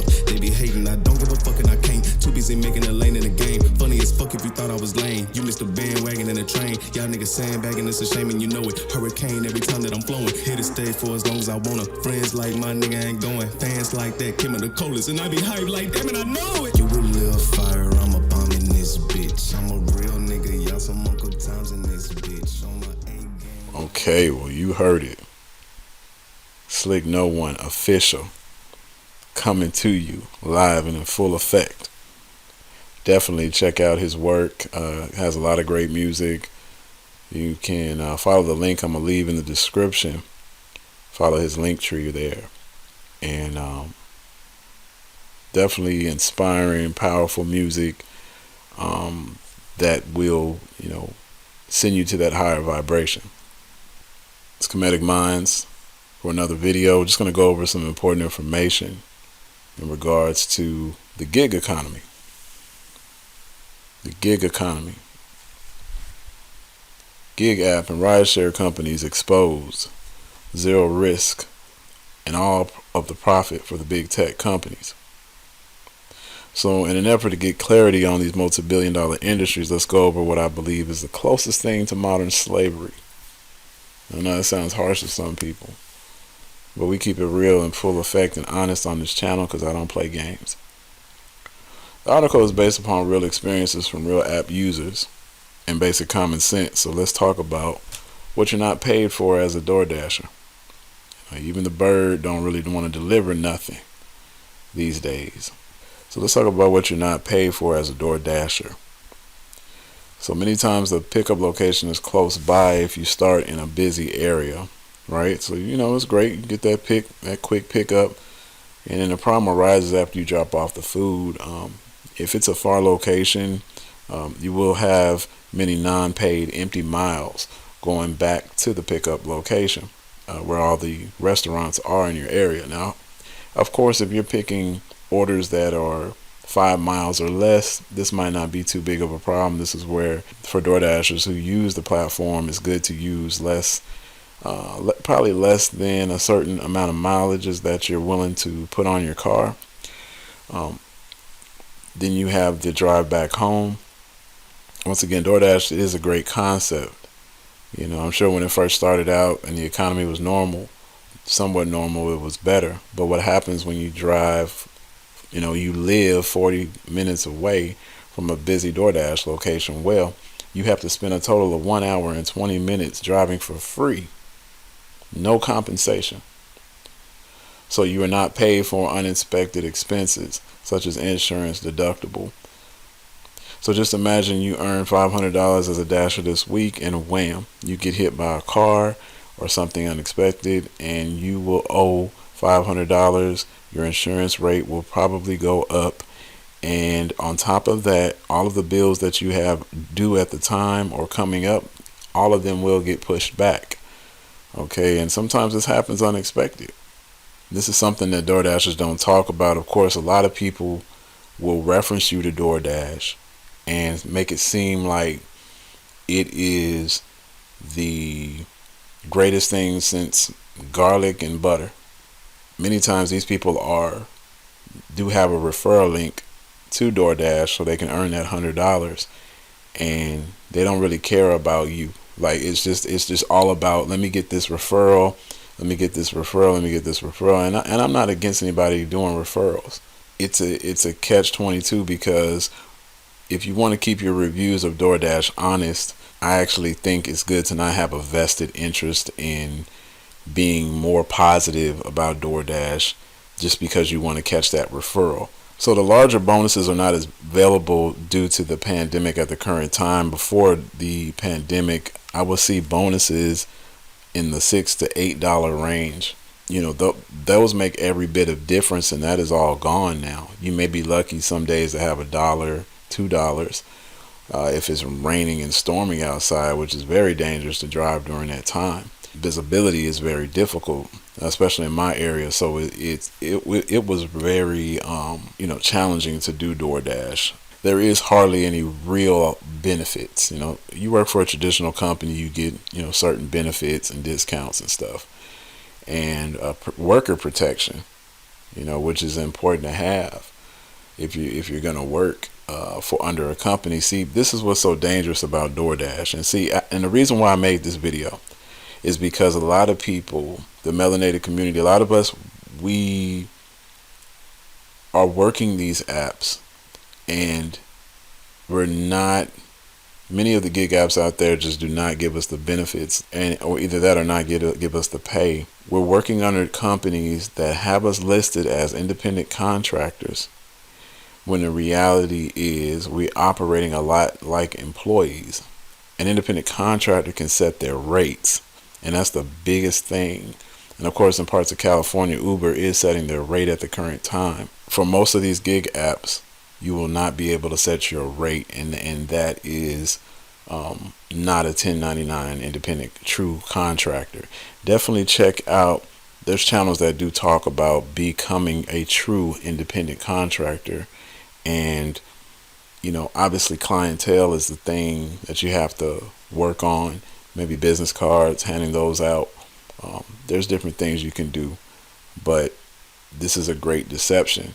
fuck. They be hating, I don't give a fuck and I can't. Too busy making a lane in the game. Funny as fuck if you thought I was lame. You missed the bandwagon and the train. Y'all niggas sandbagging, it's a shame and you know it. Hurricane every time that I'm flowing. Here to stay for as long as I wanna. Friends like my nigga ain't going. Fans like that, Kim and the coldest. And I be hyped like, damn it, I know it. You a little fire, I'm a bomb in this bitch. I'm a real nigga, y'all some Uncle Toms in this bitch. On my A-game. Okay, well, you heard it. Slick No One official, coming to you live and in full effect. Definitely check out his work. Has a lot of great music. You can follow the link I'm gonna leave in the description. Follow his link tree there, and definitely inspiring, powerful music that will, send you to that higher vibration. It's Kmticminds for another video. Just going to go over some important information in regards to the gig economy. The gig economy. Gig app and rideshare companies expose zero risk and all of the profit for the big tech companies. So in an effort to get clarity on these multi-billion-dollar industries, let's go over what I believe is the closest thing to modern slavery. I know that sounds harsh to some people, but we keep it real and full effect and honest on this channel because I don't play games. The article is based upon real experiences from real app users and basic common sense. So let's talk about what you're not paid for as a DoorDasher. Even the bird don't really want to deliver nothing these days. So let's talk about what you're not paid for as a DoorDasher. So many times the pickup location is close by if you start in a busy area, right? So it's great. You get that quick pickup, and then the problem arises after you drop off the food. If it's a far location, you will have many non-paid empty miles going back to the pickup location where all the restaurants are in your area. Now, of course, if you're picking orders that are 5 miles or less, this might not be too big of a problem. This is where, for DoorDashers who use the platform, it's good to use less, probably less than a certain amount of mileages that you're willing to put on your car. Then you have the drive back home. Once again, DoorDash is a great concept. I'm sure when it first started out and the economy was somewhat normal, it was better. But what happens when you drive, you live 40 minutes away from a busy DoorDash location? Well, you have to spend a total of 1 hour and 20 minutes driving for free. No compensation. So you are not paid for unexpected expenses, such as insurance deductible. So just imagine you earn $500 as a dasher this week, and wham, you get hit by a car or something unexpected, and you will owe $500. Your insurance rate will probably go up, and on top of that, all of the bills that you have due at the time or coming up, all of them will get pushed back. Okay, and sometimes this happens unexpected. This is something that DoorDashers don't talk about. Of course, a lot of people will reference you to DoorDash and make it seem like it is the greatest thing since garlic and butter. Many times these people do have a referral link to DoorDash so they can earn that $100, and they don't really care about you. Like it's just all about, let me get this referral, let me get this referral, let me get this referral. And I'm not against anybody doing referrals. It's a catch-22, because if you want to keep your reviews of DoorDash honest, I actually think it's good to not have a vested interest in being more positive about DoorDash just because you want to catch that referral. So the larger bonuses are not as available due to the pandemic at the current time. Before the pandemic, I would see bonuses in the $6 to $8 range. Those make every bit of difference, and that is all gone now. You may be lucky some days to have $1, $2 if it's raining and storming outside, which is very dangerous to drive during that time. Visibility is very difficult, especially in my area. So it was very challenging to do DoorDash. There is hardly any real benefits. You work for a traditional company, you get certain benefits and discounts and stuff, and worker protection. which is important to have if you're gonna work for under a company. See, this is what's so dangerous about DoorDash. And see, and the reason why I made this video is because a lot of people, the melanated community, a lot of us, we are working these apps, and we're not. Many of the gig apps out there just do not give us the benefits, or either that or not give us the pay. We're working under companies that have us listed as independent contractors, when the reality is we're operating a lot like employees. An independent contractor can set their rates, and that's the biggest thing. And of course, in parts of California, Uber is setting their rate at the current time. For most of these gig apps, you will not be able to set your rate, and that is not a 1099 independent true contractor. Definitely check out, there's channels that do talk about becoming a true independent contractor. And obviously clientele is the thing that you have to work on. Maybe business cards, handing those out. There's different things you can do, but this is a great deception.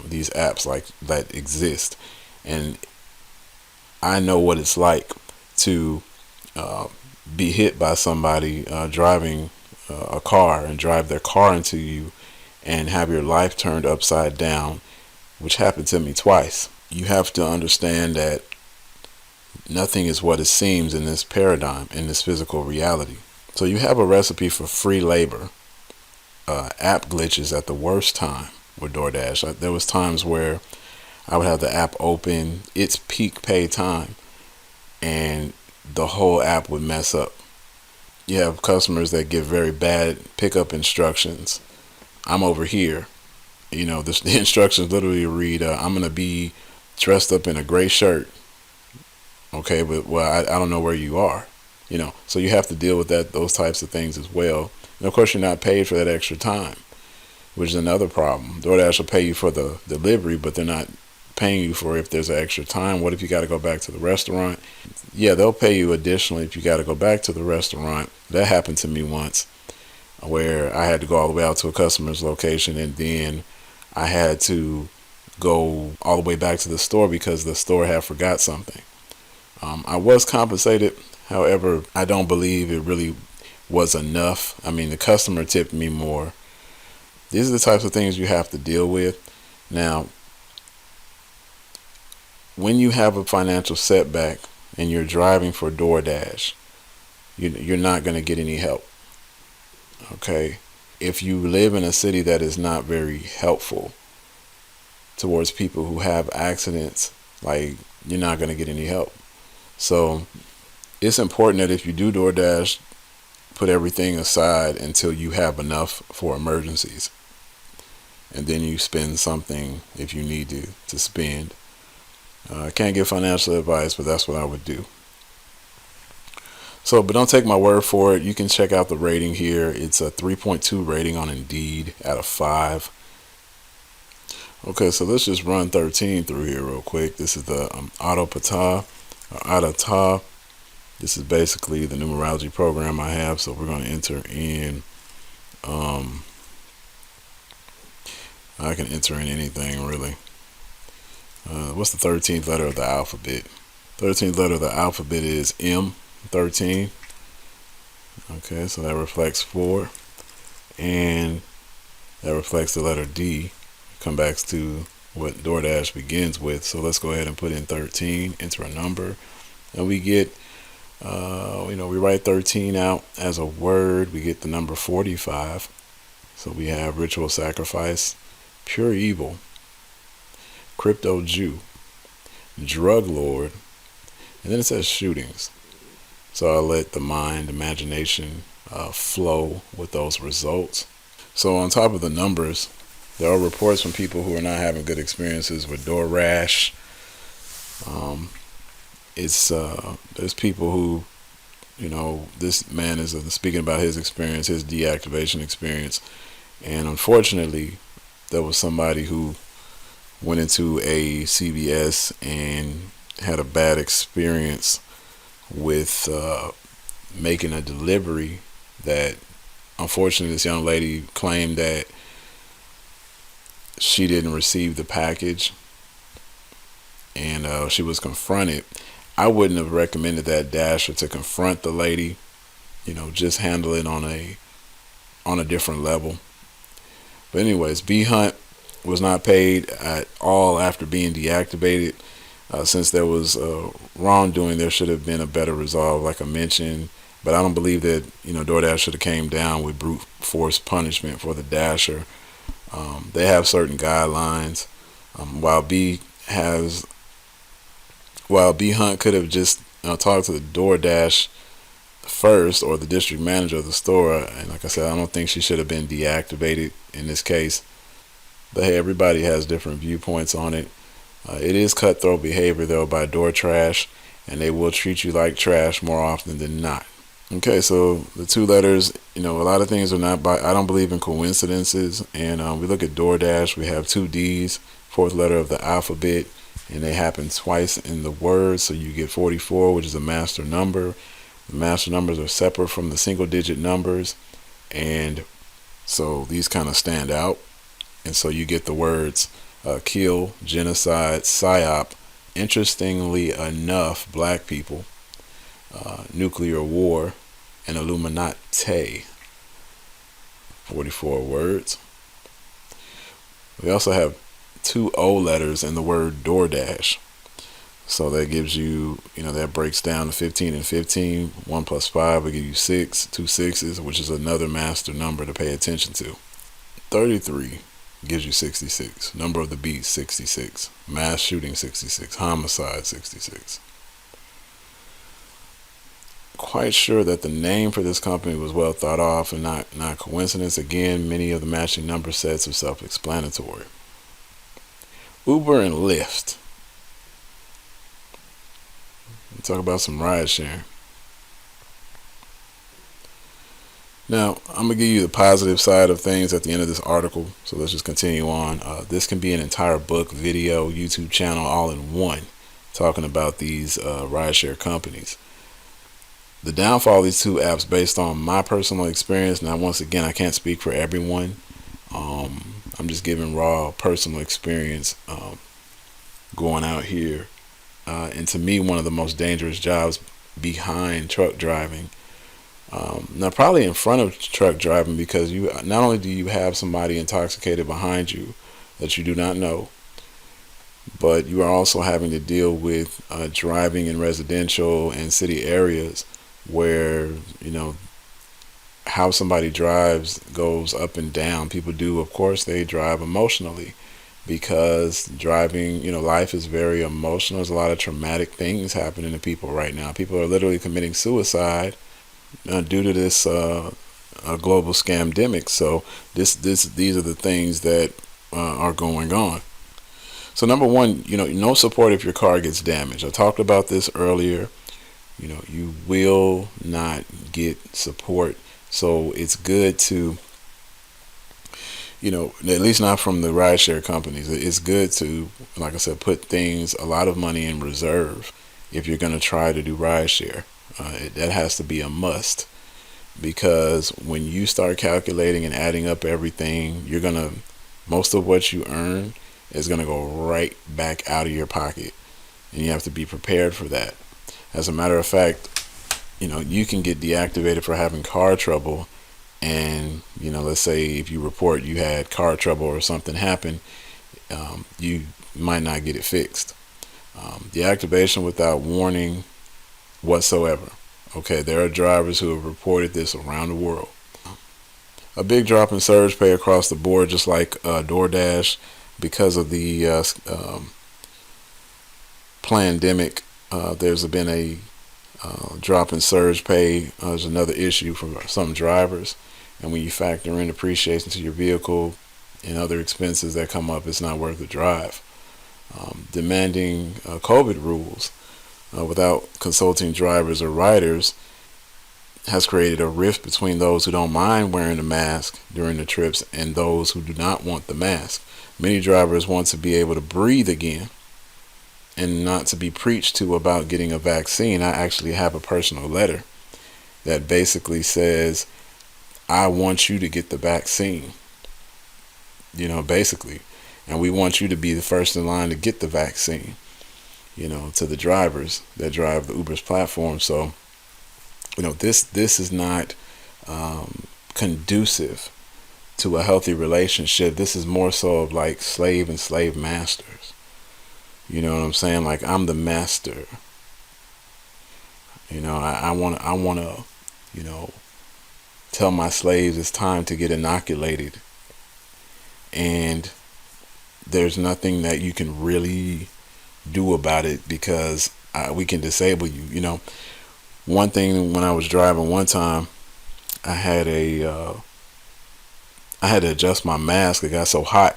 These apps like that exist, and I know what it's like to be hit by somebody driving a car and drive their car into you and have your life turned upside down, which happened to me twice. You have to understand that nothing is what it seems in this paradigm, in this physical reality. So you have a recipe for free labor. App glitches at the worst time with DoorDash. There was times where I would have the app open, its peak pay time, and the whole app would mess up. You have customers that give very bad pickup instructions. I'm over here. The instructions literally read, I'm going to be dressed up in a gray shirt. Okay, but I don't know where you are. So you have to deal with those types of things as well. And of course, you're not paid for that extra time, which is another problem. DoorDash will pay you for the delivery, but they're not paying you for if there's an extra time. What if you got to go back to the restaurant? Yeah, they'll pay you additionally if you got to go back to the restaurant. That happened to me once, where I had to go all the way out to a customer's location, and then I had to go all the way back to the store because the store had forgot something. I was compensated. However, I don't believe it really was enough. I mean, the customer tipped me more. These are the types of things you have to deal with. Now, when you have a financial setback and you're driving for DoorDash, you're not going to get any help. Okay? If you live in a city that is not very helpful towards people who have accidents, you're not going to get any help. So it's important that if you do DoorDash, put everything aside until you have enough for emergencies, and then you spend something if you need to spend. I can't give financial advice, but that's what I would do. So, but don't take my word for it. You can check out the rating here. It's a 3.2 rating on Indeed out of 5. Okay, so let's just run 13 through here real quick. This is the Autopata. This is basically the numerology program I have. So we're going to enter in. I can enter in anything really. What's the 13th letter of the alphabet? 13th letter of the alphabet is M. 13. Okay, so that reflects 4, and that reflects the letter D. Come back to what DoorDash begins with. So let's go ahead and put in 13, enter a number, and we get we write 13 out as a word. We get the number 45. So we have ritual sacrifice, pure evil, crypto Jew, drug lord, and then it says shootings. So I'll let the mind, imagination flow with those results. So on top of the numbers, there are reports from people who are not having good experiences with DoorDash. There's people who, this man is speaking about his experience, his deactivation experience. And unfortunately, there was somebody who went into a CVS and had a bad experience with making a delivery that, unfortunately, this young lady claimed that she didn't receive the package, and she was confronted. I wouldn't have recommended that dasher to confront the lady. Just handle it on a different level. But anyways, B Hunt was not paid at all after being deactivated. Since there was wrongdoing, there should have been a better resolve, like I mentioned. But I don't believe that DoorDash should have came down with brute force punishment for the dasher. They have certain guidelines. While B Hunt could have just talked to the DoorDash first, or the district manager of the store, and like I said, I don't think she should have been deactivated in this case. But hey, everybody has different viewpoints on it. It is cutthroat behavior though by DoorTrash, and they will treat you like trash more often than not. Okay, so the two letters, a lot of things are not by, I don't believe in coincidences. And we look at DoorDash, we have two D's, fourth letter of the alphabet, and they happen twice in the word. So you get 44, which is a master number. The master numbers are separate from the single digit numbers. And so these kind of stand out. And so you get the words kill, genocide, psyop, interestingly enough, black people, nuclear war, and Illuminati. 44 words. We also have two O letters in the word DoorDash. So that gives you, that breaks down to 15 and 15. 1 plus 5 will give you 6, 2 sixes, which is another master number to pay attention to. 33 gives you 66. Number of the beast, 66. Mass shooting, 66. Homicide, 66. Quite sure that the name for this company was well thought off and not coincidence. Again, many of the matching number sets are self-explanatory. Uber and Lyft. Let's talk about some ride sharing. Now, I'm going to give you the positive side of things at the end of this article, so let's just continue on. This can be an entire book, video, YouTube channel, all in one, talking about these rideshare companies. The downfall of these two apps, based on my personal experience, now once again, I can't speak for everyone. I'm just giving raw personal experience going out here. And to me, one of the most dangerous jobs behind truck driving. Now, probably in front of truck driving, because you not only do you have somebody intoxicated behind you that you do not know, but you are also having to deal with driving in residential and city areas where how somebody drives goes up and down. People do, of course, they drive emotionally, because driving, life is very emotional. There's a lot of traumatic things happening to people right now. People are literally committing suicide due to this global scamdemic. So these are the things that are going on. So number one, no support if your car gets damaged. I talked about this earlier. You will not get support. So it's good to, at least not from the rideshare companies. It's good to, like I said, put a lot of money in reserve if you're going to try to do rideshare. That has to be a must, because when you start calculating and adding up everything, most of what you earn is going to go right back out of your pocket, and you have to be prepared for that. As a matter of fact, you can get deactivated for having car trouble, and let's say if you report you had car trouble or something happened, you might not get it fixed. Deactivation without warning whatsoever. Okay, there are drivers who have reported this around the world. A big drop in surge pay across the board, just like DoorDash, because of the pandemic. There's been a drop in surge pay. There's another issue for some drivers, and when you factor in depreciation to your vehicle and other expenses that come up, it's not worth the drive. Demanding COVID rules without consulting drivers or riders has created a rift between those who don't mind wearing a mask during the trips and those who do not want the mask. Many drivers want to be able to breathe again and not to be preached to about getting a vaccine. I actually have a personal letter that basically says, I want you to get the vaccine. Basically. And we want you to be the first in line to get the vaccine, to the drivers that drive the Uber's platform. So, this is not conducive to a healthy relationship. This is more so of like slave and slave masters. You know what I'm saying? Like, I'm the master. I want to, tell my slaves it's time to get inoculated. And there's nothing that you can really do about it because we can disable you. One thing, when I was driving one time, I had to adjust my mask. It got so hot,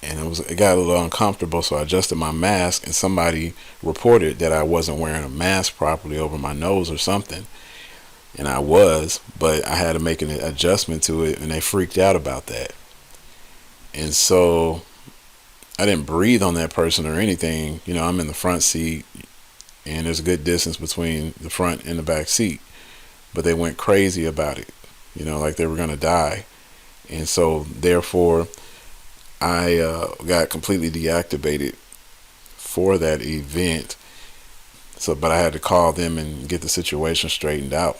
and it got a little uncomfortable. So I adjusted my mask, and somebody reported that I wasn't wearing a mask properly over my nose or something, and I was, but I had to make an adjustment to it, and they freaked out about that. And so I didn't breathe on that person or anything. I'm in the front seat, and there's a good distance between the front and the back seat. But they went crazy about it, like they were going to die. And so, therefore, I got completely deactivated for that event. But I had to call them and get the situation straightened out.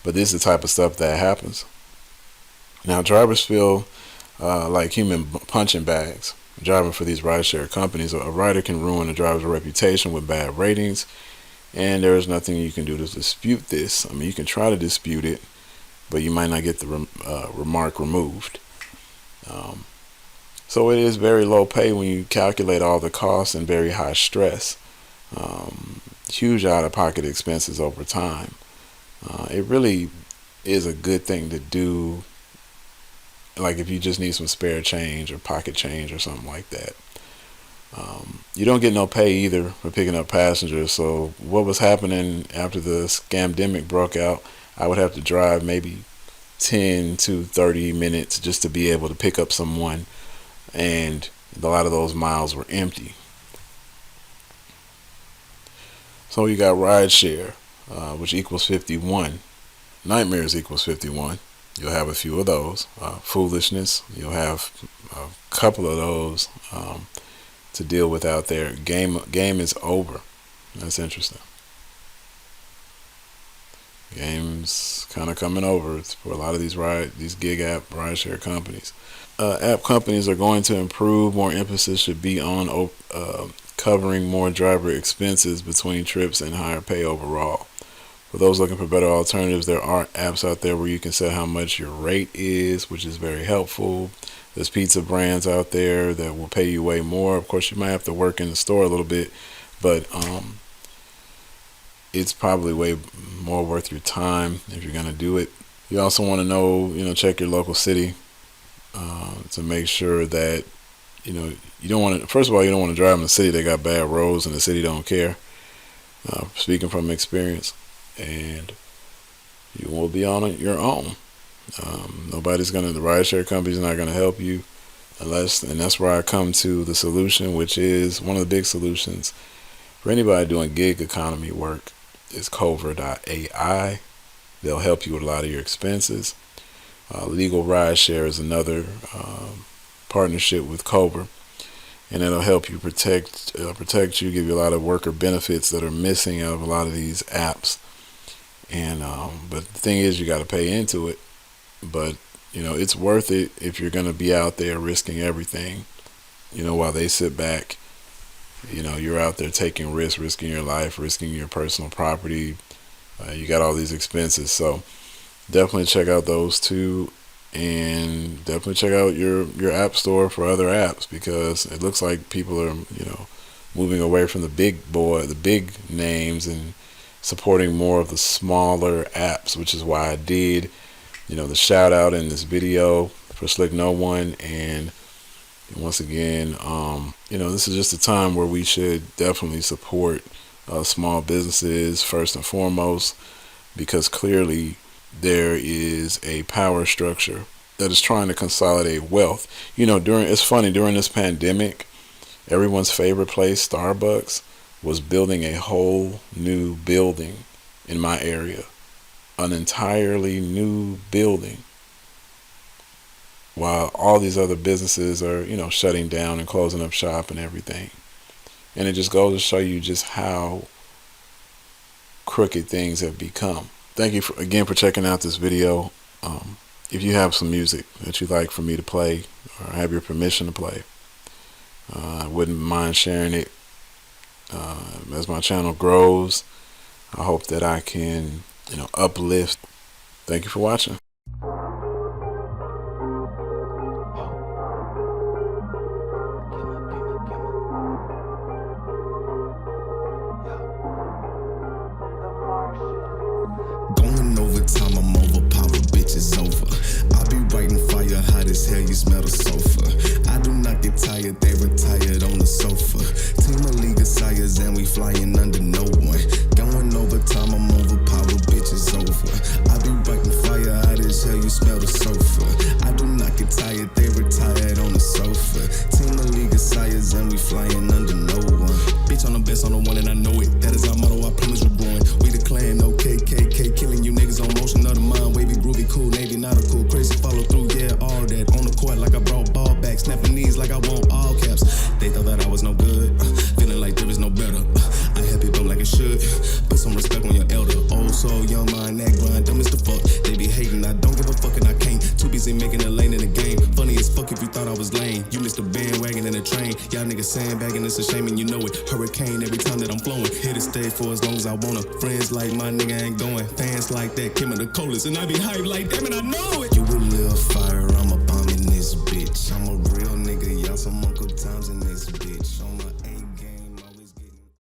But this is the type of stuff that happens. Now, drivers feel like human punching bags driving for these rideshare companies. A rider can ruin a driver's reputation with bad ratings, and there is nothing you can do to dispute this. I mean, you can try to dispute it, but you might not get the remark removed. So it is very low pay when you calculate all the costs, and very high stress. Huge out-of-pocket expenses over time. It really is a good thing to do, like if you just need some spare change or pocket change or something like that. You don't get no pay either for picking up passengers. So what was happening after the scamdemic broke out, I would have to drive maybe 10 to 30 minutes just to be able to pick up someone, and a lot of those miles were empty. So you got rideshare, which equals 51. Nightmares equals 51. You'll have a few of those. Foolishness, you'll have a couple of those to deal with out there. Game is over. That's interesting. Game's kind of coming over for a lot of these gig app rideshare companies. App companies are going to improve. More emphasis should be on covering more driver expenses between trips and higher pay overall. For those looking for better alternatives, there are apps out there where you can set how much your rate is, which is very helpful. There's pizza brands out there that will pay you way more. Of course, you might have to work in the store a little bit, but it's probably way more worth your time if you're going to do it. You also want to know, check your local city to make sure that, you don't want to, first of all, you don't want to drive in a city that got bad roads and the city don't care. Speaking from experience. And you will be on your own. The rideshare company's not going to help you and that's where I come to the solution, which is one of the big solutions for anybody doing gig economy work, is Cover.ai. They'll help you with a lot of your expenses. Legal Rideshare is another partnership with Cover, and it'll help you protect you, give you a lot of worker benefits that are missing out of a lot of these apps. And but the thing is, you got to pay into it. But it's worth it if you're going to be out there risking everything. While they sit back, you're out there taking risks, risking your life, risking your personal property. You got all these expenses, so definitely check out those two, and definitely check out your app store for other apps, because it looks like people are moving away from the big names, and supporting more of the smaller apps, which is why I did the shout out in this video for Slick No One. And once again, this is just a time where we should definitely support small businesses first and foremost, because clearly there is a power structure that is trying to consolidate wealth. It's funny, during this pandemic, everyone's favorite place, Starbucks, was building a whole new building in my area, an entirely new building. while all these other businesses are, shutting down and closing up shop and everything. And it just goes to show you just how crooked things have become. Thank you again for checking out this video. If you have some music that you'd like for me to play or have your permission to play, I wouldn't mind sharing it. As my channel grows, I hope that I can, uplift. Thank you for watching. Going overtime, I'm overpowered, bitch, it's over. I be writing fire, hot as hell, you smell the sulfur. I do not get tired, they retired on the sofa. Team of League of Sires and we flying under no one. Going overtime, I'm overpowered, bitch, it's over. I be writing fire, hot as hell, you smell the sulfur. I do not get tired, they retired on the sofa. Team of League of Sires and we flying under no one. Bitch, I'm the best, I'm the one and I know it. That is our motto, I promise we're growing. We the clan, no KKK, killing you niggas on motion of the mind. Wavy, groovy, cool, Navy, not a cool, crazy, follow through, yeah, all that. On the court like I brought ball back, snapping knees like I want all caps. They thought that I was no good, feeling like there is no better. I help people like it should, put some respect on your elder. Old soul, young mind, that grind, dumb as the fuck. They be hating, I don't give a fuck and I can't. Too busy making a lane in the game. Funny as fuck if you thought I was lame. You missed a bandwagon in a train. Y'all niggas sandbagging, it's a shame and you know it. Hurricane every time that I'm flowing. Here to stay for as long as I wanna. Friends like my nigga ain't going. Fans like that, Kim and the coldest. And I be hyped like, damn it, I know it.